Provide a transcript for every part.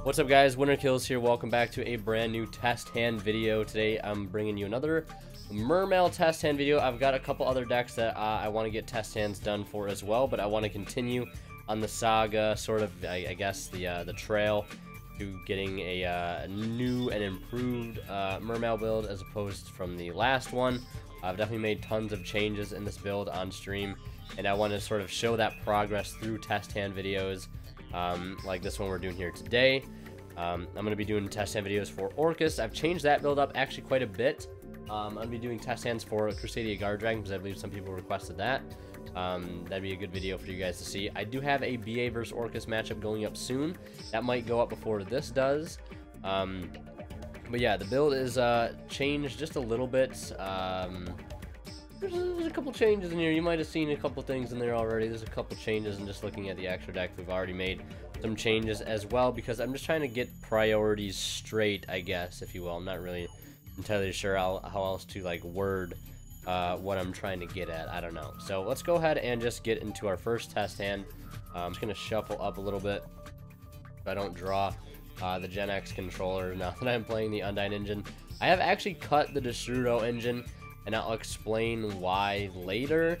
What's up, guys? Winter Kills here. Welcome back to a brand new test hand video. Today I'm bringing you another Mermail test hand video. I've got a couple other decks that I want to get test hands done for as well, but I want to continue on the saga, sort of, I guess, the trail to getting a new and improved Mermail build as opposed from the last one. I've definitely made tons of changes in this build on stream, and I want to sort of show that progress through test hand videos. Like this one we're doing here today. I'm going to be doing test hand videos for Orcus. I've changed that build up actually quite a bit. I'm going to be doing test hands for Crusadia Guard Dragon because I believe some people requested that. That'd be a good video for you guys to see. I do have a BA versus Orcus matchup going up soon. That might go up before this does. But yeah, the build is changed just a little bit. There's a couple changes in here. You might have seen a couple things in there already. There's a couple changes, and just looking at the extra deck, we've already made some changes as well, because I'm just trying to get priorities straight, I guess, if you will. I'm not really entirely sure how else to like word what I'm trying to get at. I don't know. So let's go ahead and just get into our first test hand. I'm just going to shuffle up a little bit if I don't draw the Gen X controller now that I'm playing the Undyne engine. I have actually cut the Destrudo engine, and I'll explain why later,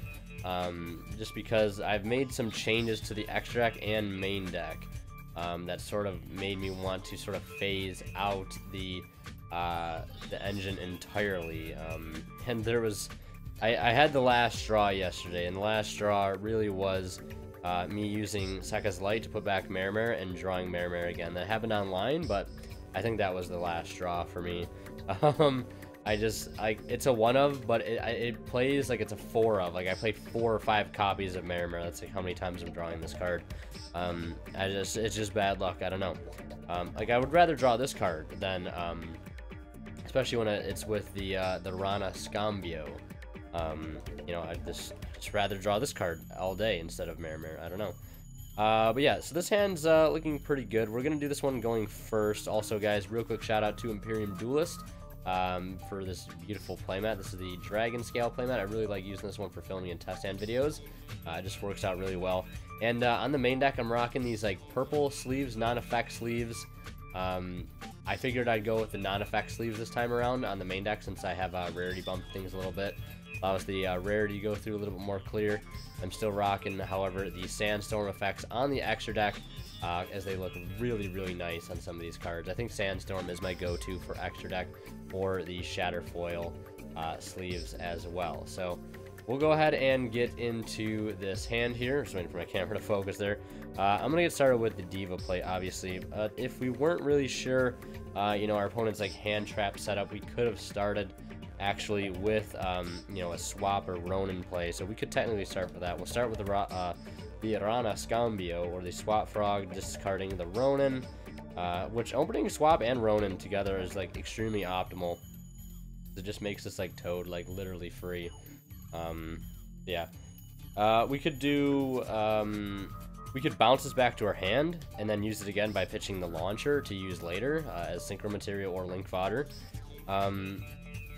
just because I've made some changes to the extra deck and main deck that sort of made me want to sort of phase out the engine entirely. And there was, I had the last straw yesterday, and the last straw really was me using Sekka's Light to put back Mermail and drawing Mermail again. That happened online, but I think that was the last straw for me. It's a one of, but it plays like it's a four of. Like I play 4 or 5 copies of Mermail. That's like how many times I'm drawing this card. It's just bad luck. I don't know. Like I would rather draw this card than, especially when it's with the Rana Scambio. You know, I just rather draw this card all day instead of Mermail. I don't know. But yeah, so this hand's looking pretty good. We're gonna do this one going first. Also, guys, real quick shout out to Imperium Duelist for this beautiful playmat. This is the Dragon Scale playmat. I really like using this one for filming and test hand videos. It just works out really well. And on the main deck, I'm rocking these like purple sleeves, non-effect sleeves. I figured I'd go with the non-effect sleeves this time around on the main deck, since I have rarity bumped things a little bit. Allows the rarity to go through a little bit more clear. I'm still rocking, however, the Sandstorm effects on the extra deck, as they look really, really nice on some of these cards. I think Sandstorm is my go-to for extra deck, or the Shatterfoil sleeves as well. So we'll go ahead and get into this hand here. Just waiting for my camera to focus there. I'm gonna get started with the Diva play, obviously. If we weren't really sure, you know, our opponent's like hand trap setup, we could have started actually with you know, a swap or Ronin play. So we could technically start with that. We'll start with the Rana Scambio, or the Swap Frog, discarding the Ronin, which opening Swap and Ronin together is like extremely optimal. It just makes this like Toad like literally free. Yeah, we could do we could bounce this back to our hand and then use it again by pitching the launcher to use later as synchro material or link fodder.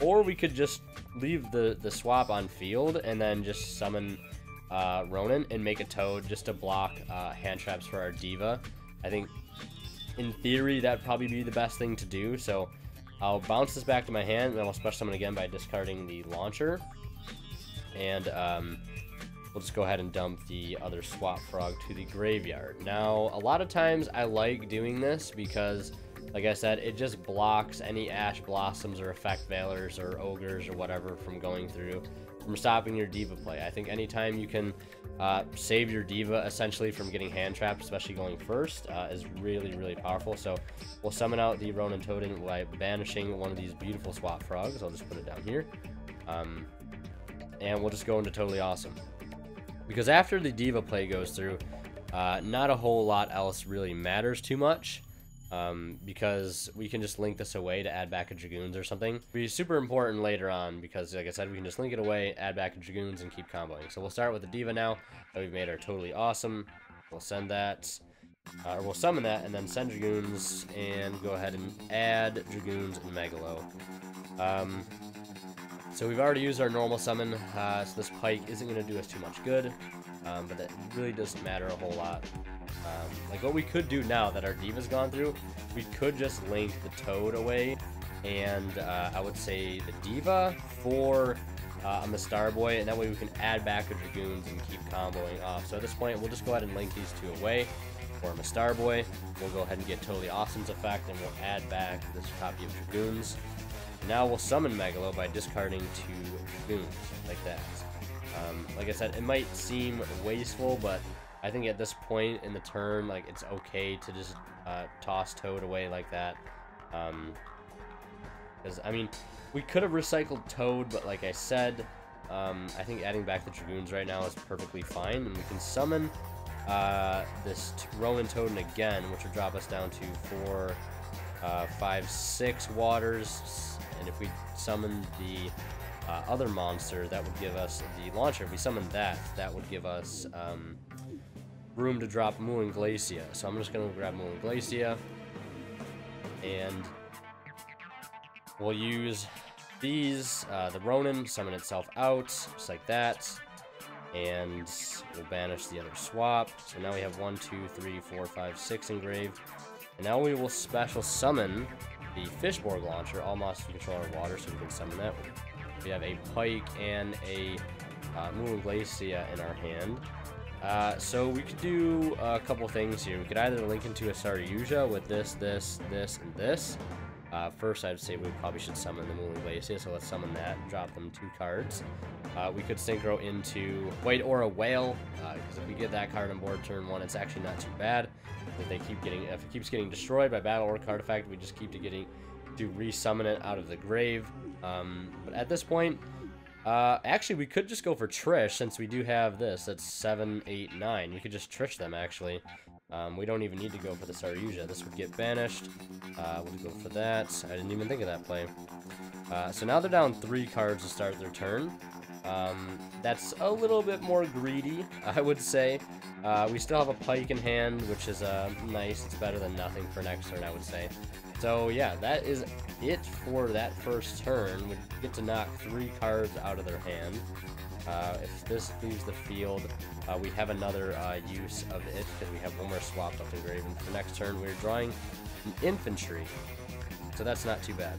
Or we could just leave the swap on field and then just summon Ronin and make a Toad just to block hand traps for our Diva. I think in theory that'd probably be the best thing to do. So I'll bounce this back to my hand, and then I'll special summon again by discarding the launcher. And we'll just go ahead and dump the other Swap Frog to the graveyard. Now, a lot of times I like doing this because, like I said, it just blocks any Ash Blossoms or Effect Veilers or Ogres or whatever from going through, from stopping your Diva play. I think anytime you can save your Diva essentially from getting hand trapped, especially going first, is really, really powerful. So we'll summon out the Ronin Toadin by banishing one of these beautiful Swap Frogs. I'll just put it down here. And we'll just go into Totally Awesome. Because after the Diva play goes through, not a whole lot else really matters too much. Because we can just link this away to add back a Dragoons or something. It'll be super important later on, because like I said, we can just link it away, add back a Dragoons, and keep comboing. So we'll start with the Diva now that we've made our Totally Awesome. We'll send that, or we'll summon that, and then send Dragoons, and go ahead and add Dragoons and Megalo. So we've already used our normal summon, so this Pike isn't going to do us too much good, but that really doesn't matter a whole lot. Like what we could do now that our Diva's gone through, we could just link the Toad away, and I would say the Diva for on the Starboy, and that way we can add back the Dragoons and keep comboing off. So at this point, we'll just go ahead and link these two away. For my Starboy, we'll go ahead and get Totally Awesome's effect, and we'll add back this copy of Dragoons. Now we'll summon Megalo by discarding 2 Dragoons, like that. Like I said, it might seem wasteful, but I think at this point in the turn, like, it's okay to just toss Toad away like that. Because, I mean, we could have recycled Toad, but like I said, I think adding back the Dragoons right now is perfectly fine, and we can summon this Ronin Toad again, which would drop us down to 4, 5, 6 waters, and if we summon the other monster, that would give us the launcher. If we summon that, that would give us room to drop Moon Glacia. So I'm just going to grab Moon Glacia, and we'll use these, the Ronin, summon itself out, just like that, and we'll banish the other swap. So now we have 1, 2, 3, 4, 5, 6 engraved, and now we will special summon the Fishborg launcher. All monsters control our water, so we can summon that. We have a Pike and a Moon Glacia in our hand. So we could do a couple things here. We could either link into a Saryuja with this, this, this, and this. First, I'd say we probably should summon the Moon Glacia, so let's summon that, drop them 2 cards. We could synchro into White Aura Whale, because if we get that card on board turn 1, it's actually not too bad. If it keeps getting destroyed by battle or card effect, we just keep to re-summon it out of the grave. But at this point, actually, we could just go for Trish, since we do have this. That's 7, 8, 9. We could just Trish them, actually. We don't even need to go for the Saryuja. This would get banished. We'll go for that. I didn't even think of that play. So now they're down 3 cards to start their turn. That's a little bit more greedy, I would say. We still have a Pike in hand, which is nice. It's better than nothing for next turn, I would say. So yeah, that is it for that first turn. We get to knock 3 cards out of their hand. If this leaves the field, we have another use of it, because we have one more swapped up to grave. And for next turn, we're drawing an infantry, so that's not too bad.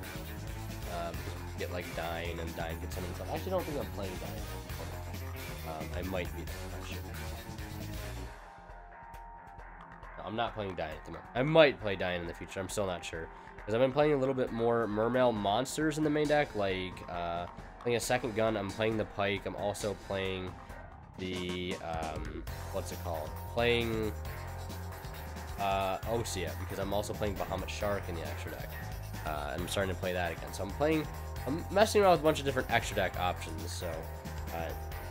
Because we get like Dying, and Dying gets some stuff. I actually don't think I'm playing Dying. I might be, I'm not sure. No, I'm not playing Dying at the moment. I might play Dying in the future. I'm still not sure, because I've been playing a little bit more Mermail monsters in the main deck, like playing a second gun. I'm playing the Pike. I'm also playing the what's it called? Playing Osea, because I'm also playing Bahamut Shark in the extra deck. And I'm starting to play that again. So I'm messing around with a bunch of different extra deck options. So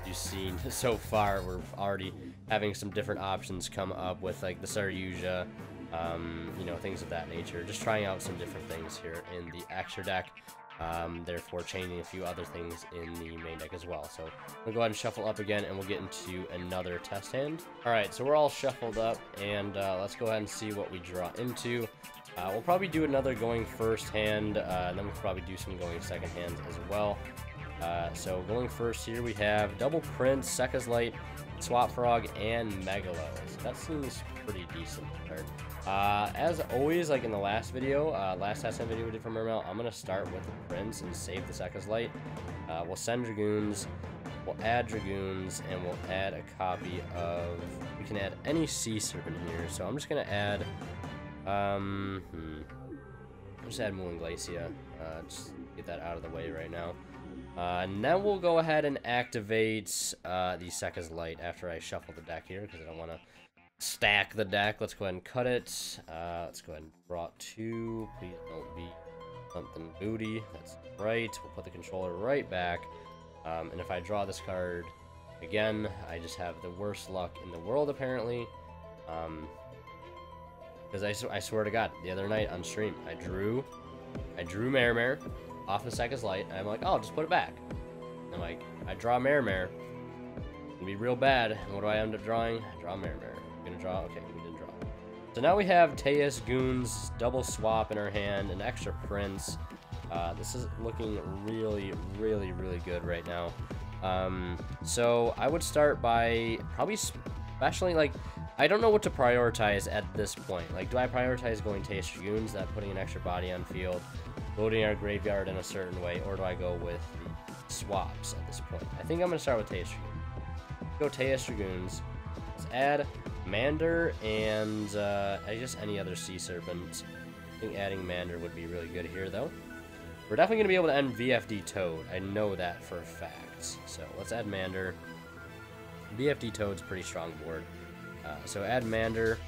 you've seen so far, we're already having some different options come up with, like the Saryuja, you know, things of that nature. Just trying out some different things here in the extra deck. Therefore changing a few other things in the main deck as well. So we'll go ahead and shuffle up again, and we'll get into another test hand. Alright, so we're all shuffled up, and let's go ahead and see what we draw into. We'll probably do another going first hand, and then we'll probably do some going second hands as well. So going first here, we have Double Prince, Sekka's Light, Swap Frog, and Megalo. So that seems pretty decent. As always, like in the last video, last test hand video we did for Mermail, I'm going to start with the Prince and save the Sekka's Light. We'll send Dragoons, we'll add Dragoons, and we'll add a copy of... We can add any Sea Serpent here, so I'm just going to add... I'll just add Moon Glacia, just get that out of the way right now. And then we'll go ahead and activate the Sekka's Light after I shuffle the deck here, because I don't want to stack the deck. Let's go ahead and cut it. Let's go ahead and draw 2. Please don't be something booty. That's right. We'll put the controller right back. And if I draw this card again, I just have the worst luck in the world, apparently. Because I swear to God, the other night on stream, I drew Mermail off the Sekka's Light, and I'm like, oh, I'll just put it back. And I'm like, I draw Mermail. It's gonna be real bad. And what do I end up drawing? I draw Mermail. Gonna draw? Okay, we didn't draw. So now we have Teus, Goons, double swap in our hand, an extra Prince. This is looking really, really, really good right now. So I would start by probably specialing, like, I don't know what to prioritize at this point. Like, do I prioritize going Taste Dragoons, that putting an extra body on field, loading our graveyard in a certain way, or do I go with the swaps at this point? I think I'm going to start with Taste Dragoon. Go Taste Dragoons. Let's add Mander and I guess any other Sea Serpent. I think adding Mander would be really good here, though. We're definitely going to be able to end VFD Toad. I know that for a fact. So let's add Mander. VFD Toad's a pretty strong board. So add Mander,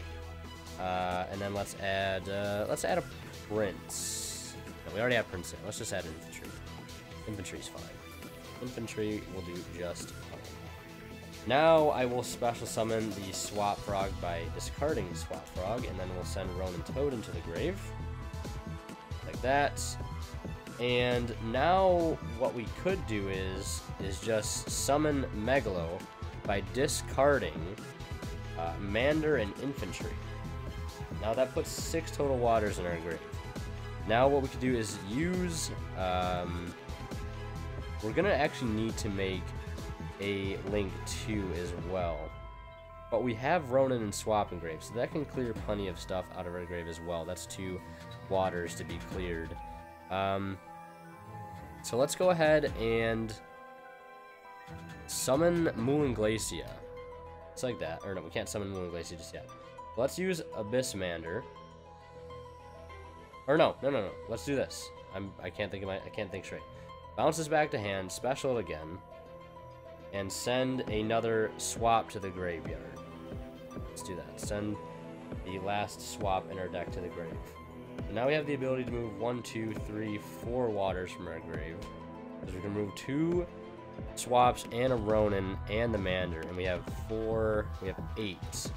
and then let's add a Prince. No, we already have Prince in. Let's just add Infantry. Infantry's fine. Infantry will do just fine. Now I will special summon the Swap Frog by discarding Swap Frog, and then we'll send Ronin Toad into the grave. Like that. And now what we could do is just summon Megalo by discarding Mander and Infantry. Now that puts 6 total waters in our grave. Now what we could do is use... we're going to actually need to make a Link 2 as well. But we have Ronin and Swap in grave, so that can clear plenty of stuff out of our grave as well. That's 2 waters to be cleared. So let's go ahead and summon Moulin Glacia. It's like that. Or no, we can't summon Moulin Glacia just yet. Let's use Abyss Mander. Or no. Let's do this. I can't think straight. Bounces back to hand, special it again, and send another swap to the graveyard. Let's do that. Send the last swap in our deck to the grave. And now we have the ability to move 1, 2, 3, 4 waters from our grave. So we can move 2 swaps and a Ronin and the Mander, and we have 8. So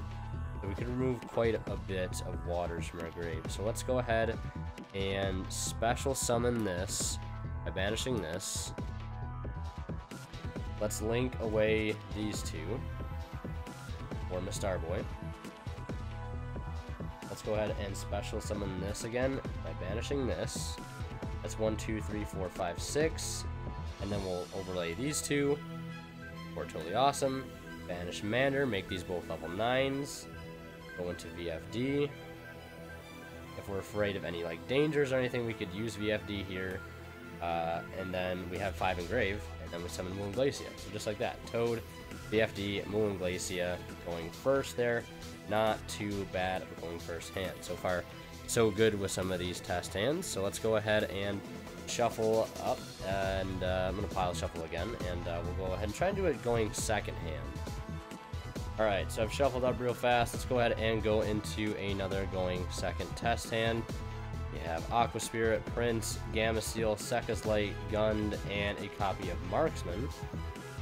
we can remove quite a bit of waters from our grave. So let's go ahead and special summon this by banishing this. Let's link away these 2 for Mr. Boy. Let's go ahead and special summon this again by banishing this. That's 1, 2, 3, 4, 5, 6. And then we'll overlay these 2. We're totally awesome. Banish Mander, make these both level 9s. Go into VFD. If we're afraid of any like dangers or anything, we could use VFD here. And then we have 5 in grave, and then we summon Moulin Glacia. So just like that. Toad, VFD, Moulin Glacia going first there. Not too bad of a going first hand. So far, so good with some of these test hands. So let's go ahead and shuffle up, and I'm going to pile shuffle again, and we'll go ahead and try and do it going second hand. Alright, so I've shuffled up real fast. Let's go ahead and go into another going second test hand. We have Aqua Spirit, Prince, Gamma Seal, Sekka's Light, Gund, and a copy of Marksman.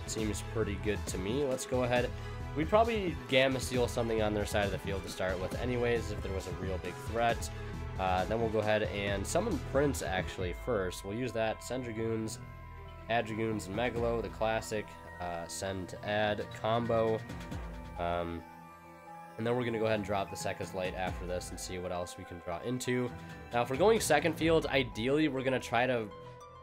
Seems pretty good to me. Let's go ahead. We'd probably Gamma Seal something on their side of the field to start with anyways, if there was a real big threat. Then we'll go ahead and summon Prince actually first. We'll use that. Send Dragoons, add Dragoons and Megalo, the classic. Send to add combo. And then we're going to go ahead and drop the Sekka's Light after this and see what else we can draw into. Now, if we're going second field, ideally we're going to try to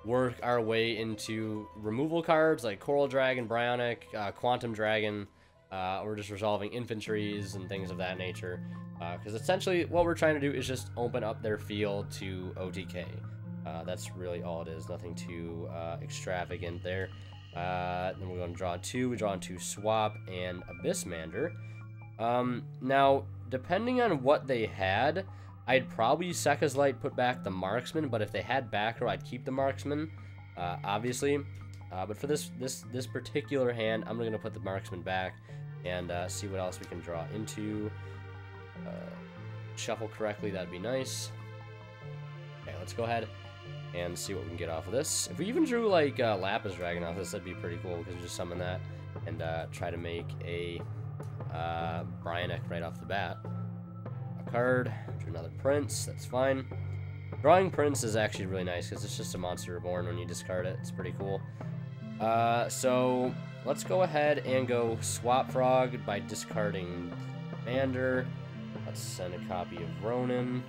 work our way into removal cards like Coral Dragon, Bryonic, Quantum Dragon, or just resolving infantries and things of that nature. Because essentially what we're trying to do is just open up their field to OTK. That's really all it is. Nothing too extravagant there. Then we're going to draw 2. We draw into Swap and Abyss Mander. Now, depending on what they had, I'd probably Sekka's Light, put back the Marksman, but if they had back row, I'd keep the Marksman, obviously. But for this particular hand, I'm going to put the Marksman back and see what else we can draw into. Shuffle correctly, that'd be nice. Okay, let's go ahead and see what we can get off of this. If we even drew, like, Lapis Dragon off this, that'd be pretty cool, because we just summon that and try to make a Bryonic right off the bat. A card, drew another Prince, that's fine. Drawing Prince is actually really nice, because it's just a Monster Reborn when you discard it. It's pretty cool. So let's go ahead and go Swap Frog by discarding Mander. Let's send a copy of Ronin.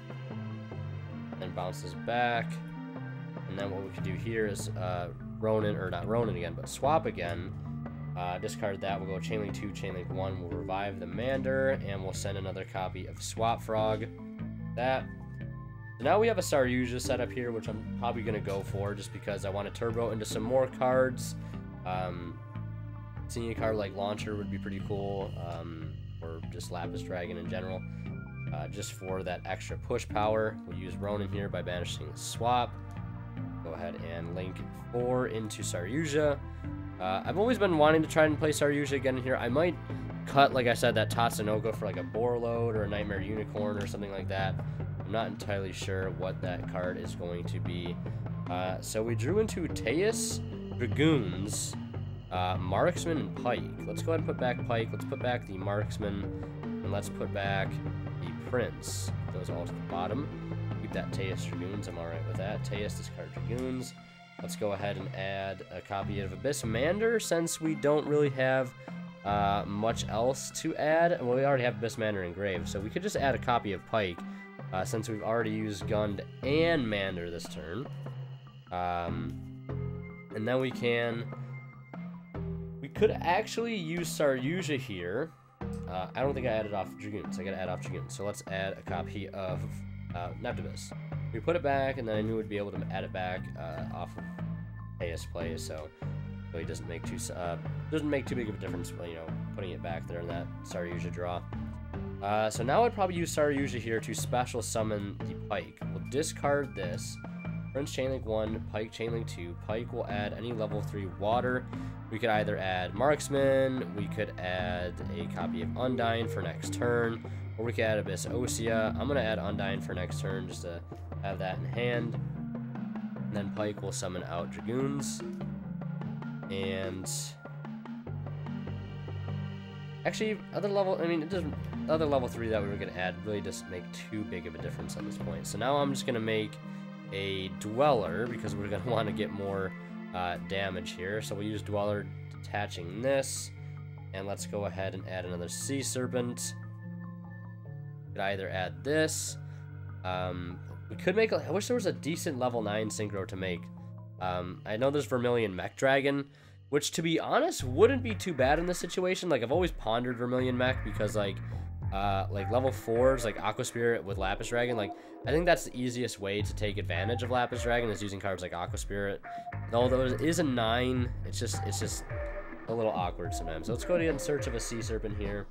Then bounces back. And then what we could do here is Ronin, or not Ronin again, but swap again. Discard that. We'll go Chainlink 2, Chainlink 1. We'll revive the Mander, and we'll send another copy of Swap Frog. That. So now we have a Saryuja set up here, which I'm probably going to go for just because I want to turbo into some more cards. Seeing a card like Launcher would be pretty cool, or just Lapis Dragon in general. Just for that extra push power, we'll use Ronin here by banishing Swap. Go ahead and link 4 into Saryuja. I've always been wanting to try and play Saryuja again here. I might cut, like I said, that Tatsunoko for like a Borload or a Nightmare Unicorn or something like that. I'm not entirely sure what that card is going to be. So we drew into Teus, Dragoons, Marksman, and Pike. Let's go ahead and put back Pike. Let's put back the Marksman, and let's put back the Prince. Those all to the bottom. Keep that Teus Dragoons. I'm alright with that. Teus, discard Dragoons. Let's go ahead and add a copy of Abyss Mander since we don't really have much else to add. Well, we already have Abyss Mander engraved, so we could just add a copy of Pike since we've already used Gund and Mander this turn. And then we could actually use Saryuja here. I don't think I added off Dragoons. I gotta add off Dragoons. So let's add a copy of Neptibus. We put it back, and then I knew we'd be able to add it back off of AS play, so it doesn't make too big of a difference, you know, putting it back there in that Saryuja draw. So now I'd probably use Saryuja here to special summon the Pike. We'll discard this. Prince Chainlink 1, Pike Chainlink 2. Pike will add any level 3 water. We could either add Marksman, we could add a copy of Undyne for next turn, or we could add Abyss Osea. I'm going to add Undyne for next turn just to have that in hand. And then Pike will summon out Dragoons. And actually, other level 3 that we were going to add really doesn't make too big of a difference at this point. So now I'm just going to make a Dweller because we're going to want to get more damage here. So we'll use Dweller detaching this. And let's go ahead and add another Sea Serpent. We could either add this. We could make, I wish there was a decent level 9 synchro to make. I know there's Vermilion Mech Dragon, which to be honest wouldn't be too bad in this situation. Like I've always pondered Vermilion Mech because like level 4s like Aqua Spirit with Lapis Dragon, like I think that's the easiest way to take advantage of Lapis Dragon is using cards like Aqua Spirit. Although it is a 9, it's just a little awkward sometimes. So let's go in search of a Sea Serpent here.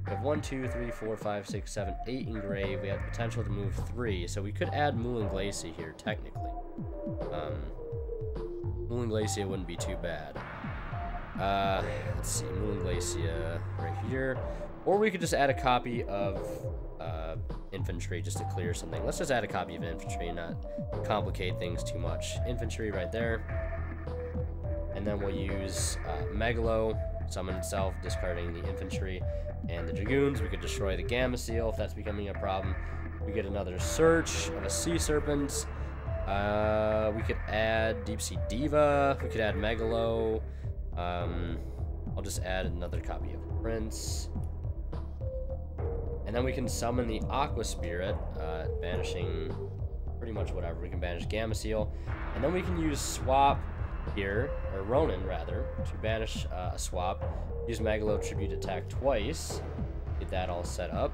We have 1, 2, 3, 4, 5, 6, 7, 8 engraved. We have the potential to move 3, so we could add Moulin Glacier here technically. Moulin Glacier wouldn't be too bad. Let's see, Moulin Glacier right here. Or we could just add a copy of Infantry just to clear something. Let's just add a copy of Infantry and not complicate things too much. Infantry right there. And then we'll use Megalo, summon itself, discarding the Infantry and the Dragoons. We could destroy the Gamma Seal if that's becoming a problem. We get another search of a Sea Serpent. We could add Deep Sea Diva. We could add Megalo. I'll just add another copy of Prince. And then we can summon the Aqua Spirit, banishing pretty much whatever. We can banish Gamma Seal. And then we can use Swap here, or Ronin rather, to banish a Swap. Use Megalo Tribute attack twice. Get that all set up.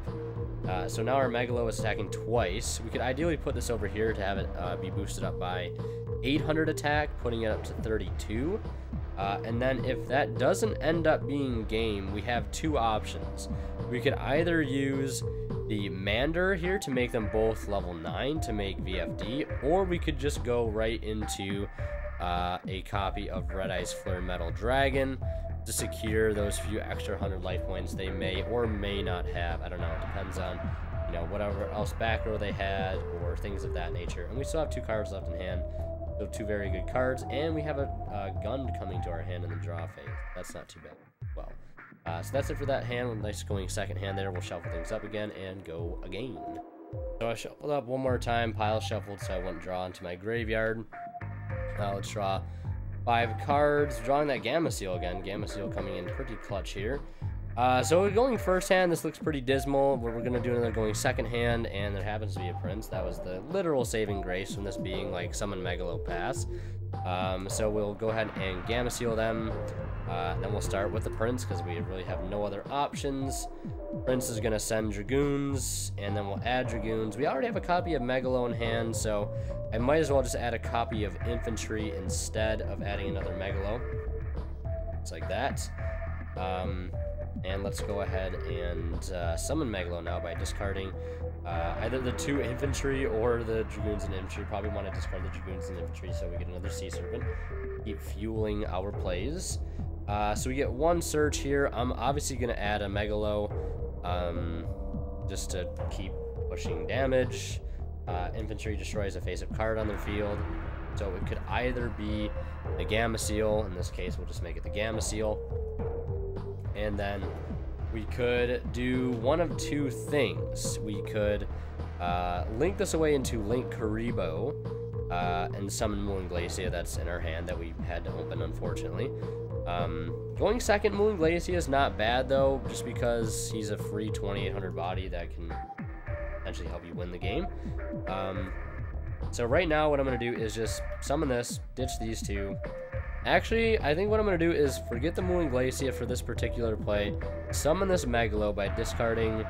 So now our Megalo is attacking twice. We could ideally put this over here to have it be boosted up by 800 attack, putting it up to 32. And then if that doesn't end up being game, we have two options. We could either use the Mander here to make them both level 9 to make VFD, or we could just go right into a copy of Red Eyes Flare Metal Dragon to secure those few extra 100 life points they may or may not have. I don't know, it depends on, you know, whatever else back row they had or things of that nature. And we still have 2 cards left in hand, so 2 very good cards, and we have a Gund coming to our hand in the draw phase. That's not too bad. Well, so that's it for that hand. Nice going second hand there. We'll shuffle things up again and go again. So I shuffled up one more time, pile shuffled, so I went draw into my graveyard. Let's draw 5 cards. Drawing that Gamma Seal again. Gamma Seal coming in pretty clutch here. So we're going first hand. This looks pretty dismal. We're going to do another going second hand, and there happens to be a Prince. That was the literal saving grace from this being like summon Megalo pass. So we'll go ahead and Gamma Seal them. Then we'll start with the Prince, because we really have no other options. Prince is going to send Dragoons, and then we'll add Dragoons. We already have a copy of Megalo in hand, so I might as well just add a copy of Infantry instead of adding another Megalo. Just like that. And let's go ahead and summon Megalo now by discarding either the 2 Infantry or the Dragoons and Infantry. Probably want to discard the Dragoons and Infantry so we get another Sea Serpent. Keep fueling our plays. So we get 1 search here. I'm obviously going to add a Megalo just to keep pushing damage. Infantry destroys a face-up card on their field. So it could either be the Gamma Seal. In this case, we'll just make it the Gamma Seal. And then we could do one of 2 things. We could link this away into Link Karibo and summon Mooling Glacia. That's in our hand that we had to open, unfortunately. Going second Mooling Glacia is not bad, though, just because he's a free 2800 body that can potentially help you win the game. So right now, what I'm going to do is just summon this, ditch these 2. Actually, I think what I'm going to do is forget the Mooling Glacia for this particular play. Summon this Megalo by discarding...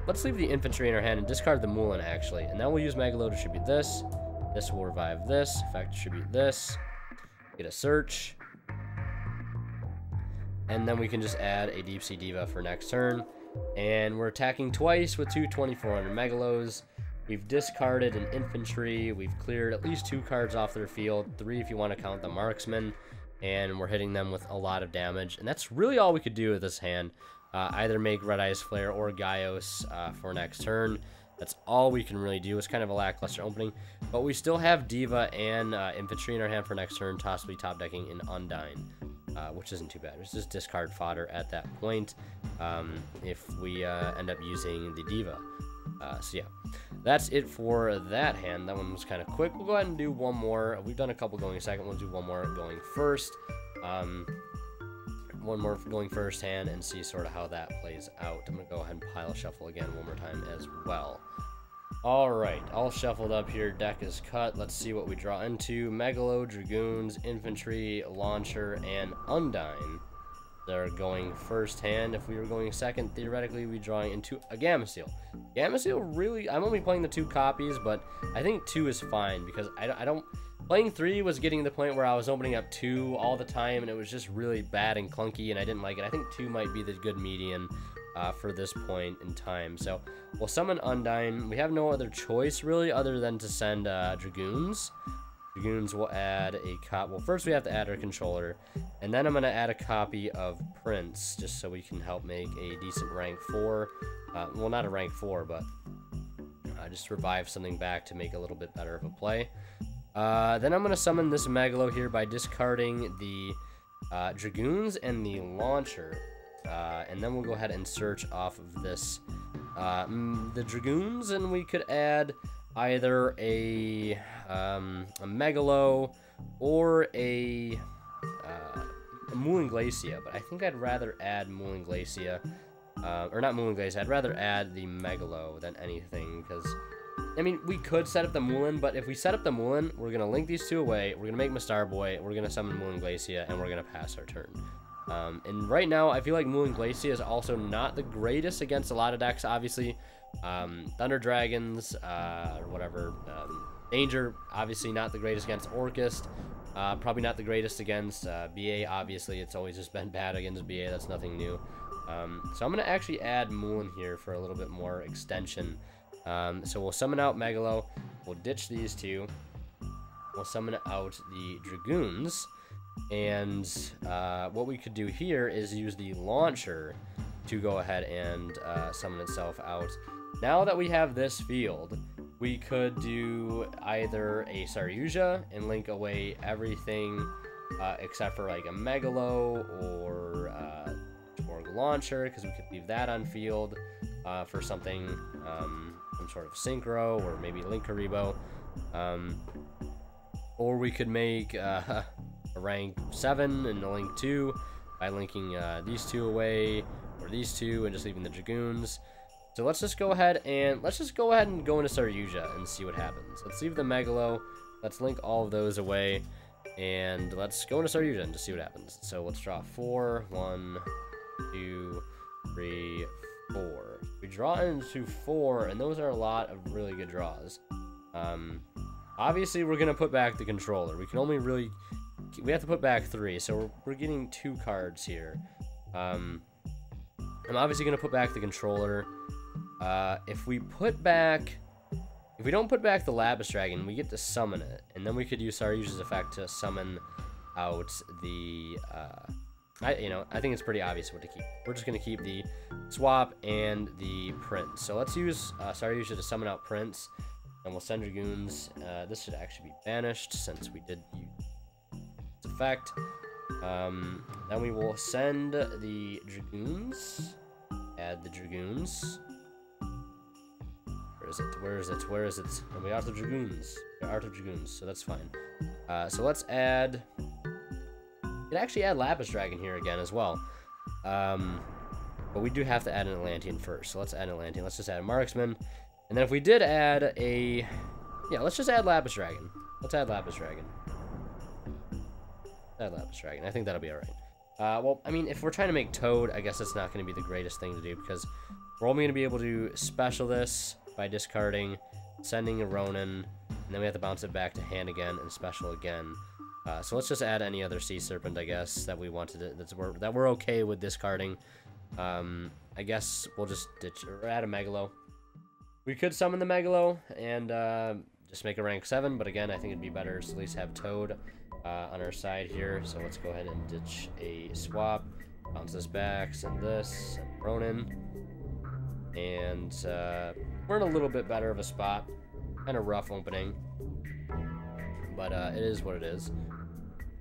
Let's leave the Infantry in our hand and discard the Moulin, actually. And then we'll use Megalo to distribute this. This will revive this. Effect distribute this. Get a search. And then we can just add a Deep Sea Diva for next turn. And we're attacking twice with 2 2400 Megalos. We've discarded an Infantry. We've cleared at least 2 cards off their field. 3 if you want to count the Marksman. And we're hitting them with a lot of damage. And that's really all we could do with this hand. Either make Red Eyes Flare or Gaios for next turn. That's all we can really do. It's kind of a lackluster opening. But we still have Diva and Infantry in our hand for next turn, possibly top decking in Undyne, which isn't too bad. It's just discard fodder at that point if we end up using the Diva. So yeah, that's it for that hand. That one was kind of quick. We'll go ahead and do one more. We've done a couple going second. We'll do one more going first. One more going first hand and see sort of how that plays out. I'm going to go ahead and pile shuffle again one more time as well. Alright, all shuffled up here. Deck is cut. Let's see what we draw into. Megalo, Dragoons, Infantry, Launcher, and Undyne. They're going first hand. If we were going second, theoretically, we'd be drawing into a Gamma Seal. Gamma Seal really... I'm only playing the 2 copies, but I think 2 is fine because I don't... Playing 3 was getting to the point where I was opening up 2 all the time, and it was just really bad and clunky, and I didn't like it. I think 2 might be the good median for this point in time. So we'll summon Undyne. We have no other choice, really, other than to send Dragoons. Dragoons will add a copy. Well, first we have to add our controller, and then I'm going to add a copy of Prince, just so we can help make a decent rank 4. Well, not a rank 4, but just revive something back to make a little bit better of a play. Then I'm going to summon this Megalo here by discarding the Dragoons and the Launcher. And then we'll go ahead and search off of this the Dragoons, and we could add either a Megalo or a Mooling Glacia. But I think I'd rather add Mooling Glacia. Or not Mooling Glacia, I'd rather add the Megalo than anything, because... I mean, we could set up the Moulin, but if we set up the Moulin, we're going to link these 2 away, we're going to make Star Boy, we're going to summon Mooling Glacia, and we're going to pass our turn. And right now, I feel like Mooling Glacia is also not the greatest against a lot of decks, obviously. Thunder Dragons, or whatever. Danger, obviously not the greatest against Orcust. Probably not the greatest against BA, obviously. It's always just been bad against BA, that's nothing new. So I'm going to actually add Moulin here for a little bit more extension. So we'll summon out Megalo, we'll ditch these 2, we'll summon out the Dragoons, and what we could do here is use the Launcher to go ahead and summon itself out. Now that we have this field, we could do either a Saryuja and link away everything except for like a Megalo or Torg Launcher, because we could leave that on field for something... some sort of Synchro or maybe Link Karibo, or we could make a rank 7 and a link 2 by linking these 2 away, or these 2, and just leaving the Dragoons. So let's just go ahead and go into Saryuja and see what happens. Let's leave the Megalo, let's link all of those away, And let's go into Saryuja to see what happens. So let's draw 4. 1, 2, 3, 4. We draw into 4, and those are a lot of really good draws. Obviously, we're gonna put back the controller. We can only really, we have to put back 3, so we're getting 2 cards here. I'm obviously gonna put back the controller. If we don't put back the Lapis Dragon, we get to summon it, and then we could use Saryuja's effect to summon out the. I think it's pretty obvious what to keep. We're just gonna keep the swap and the Prince. So let's use Saryuja to summon out Prince. And we'll send Dragoons. This should actually be banished since we did use its effect. Then we will send the Dragoons. Add the Dragoons. Where is it? Where is it? Where is it? And we are the Dragoons. We are the Dragoons, so that's fine. So let's add. We could actually add Lapis Dragon here again as well. But we do have to add an Atlantean first. So let's add an Atlantean. Let's just add a Marksman. And then if we did add a... Yeah, let's just add Lapis Dragon. Let's add Lapis Dragon. Add Lapis Dragon. I think that'll be alright. Well, I mean, if we're trying to make Toad, I guess it's not going to be the greatest thing to do, because we're only going to be able to special this by discarding, sending a Ronin, and then we have to bounce it back to hand again and special again. So let's just add any other Sea Serpent, I guess, that we wanted to, that we're okay with discarding. I guess we'll just ditch or add a Megalo. We could summon the Megalo and just make a rank 7, but again, I think it'd be better to at least have Toad on our side here. So let's go ahead and ditch a swap, bounce this back, send this, send Ronin, and we're in a little bit better of a spot. Kind of rough opening, but it is what it is.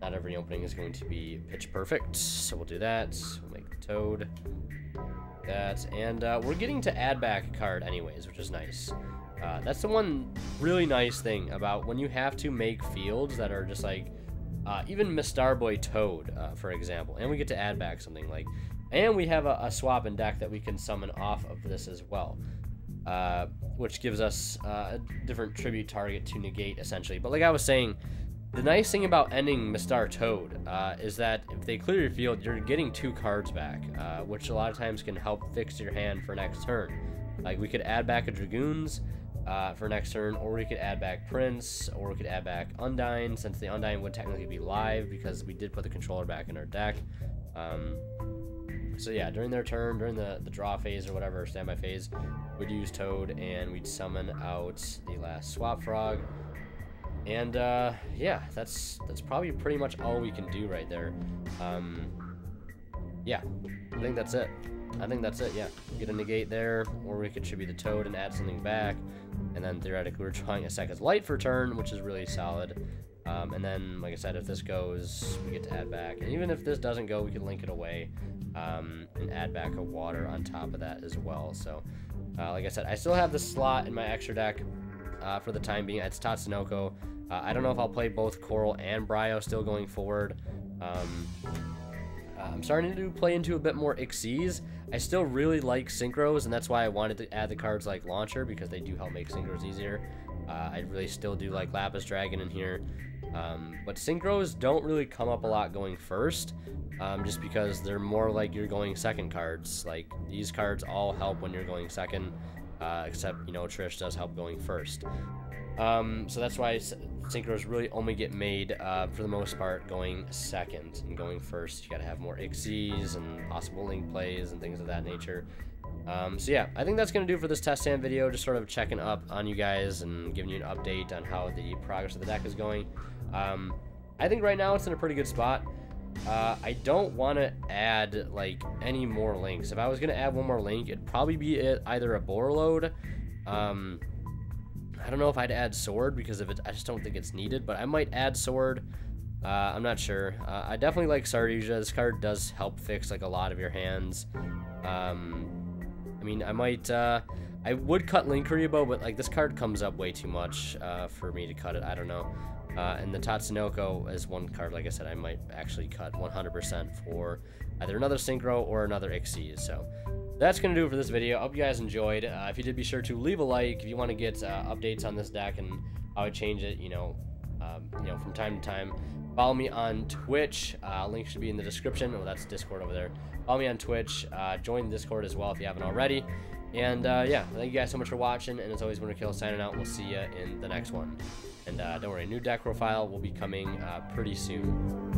Not every opening is going to be pitch perfect, so we'll do that. We'll make the Toad. That, and we're getting to add back a card anyways, which is nice. That's the one really nice thing about when you have to make fields that are just like, even Mistarboy Toad, for example, and we get to add back something like, and we have a swap in deck that we can summon off of this as well, which gives us a different tribute target to negate, essentially. But like I was saying, the nice thing about ending Mistar Toad is that if they clear your field, you're getting 2 cards back, which a lot of times can help fix your hand for next turn. Like, we could add back a Dragoons for next turn, or we could add back Prince, or we could add back Undyne, since the Undyne would technically be live because we did put the controller back in our deck. So yeah, during their turn, during the draw phase or whatever, standby phase, we'd use Toad, and we'd summon out the last Swap Frog. And yeah, that's probably pretty much all we can do right there. Yeah, I think that's it. Yeah, get a negate there, or we could tribute the Toad and add something back, and then theoretically we're drawing a second light for turn, which is really solid. And then, like I said, if this goes, we get to add back, and even if this doesn't go, we can link it away and add back a water on top of that as well. So like I said, I still have the slot in my extra deck for the time being. It's Tatsunoko. I don't know if I'll play both Coral and Bryo still going forward. I'm starting to play into a bit more Xyz. I still really like Synchros, and that's why I wanted to add the cards like Launcher, because they do help make Synchros easier. I really still do like Lapis Dragon in here. But Synchros don't really come up a lot going first, just because they're more like you're going second cards. Like, these cards all help when you're going second, except, you know, Trish does help going first. So that's why Synchros really only get made, for the most part, going second. And going first, you gotta have more Xyz and possible link plays and things of that nature. So yeah, I think that's gonna do it for this test stand video, just sort of checking up on you guys and giving you an update on how the progress of the deck is going. I think right now it's in a pretty good spot. I don't want to add, like, any more links. If I was gonna add one more link, it'd probably be either a Borreload, I don't know if I'd add Sword, because of it, I just don't think it's needed, but I might add Sword. I'm not sure. I definitely like Saryuja. This card does help fix, like, a lot of your hands. I mean, I might, I would cut Linkuriboh, but, like, this card comes up way too much for me to cut it. I don't know. And the Tatsunoko is one card, like I said, I might actually cut 100% for either another Synchro or another Xyz. So that's going to do it for this video. I hope you guys enjoyed. If you did, be sure to leave a like if you want to get updates on this deck and how I change it, you know, from time to time. Follow me on Twitch. Link should be in the description. Oh, that's Discord over there. Follow me on Twitch. Join the Discord as well if you haven't already. And yeah, thank you guys so much for watching. And as always, WinterKill signing out. We'll see you in the next one. And don't worry, new deck profile will be coming pretty soon.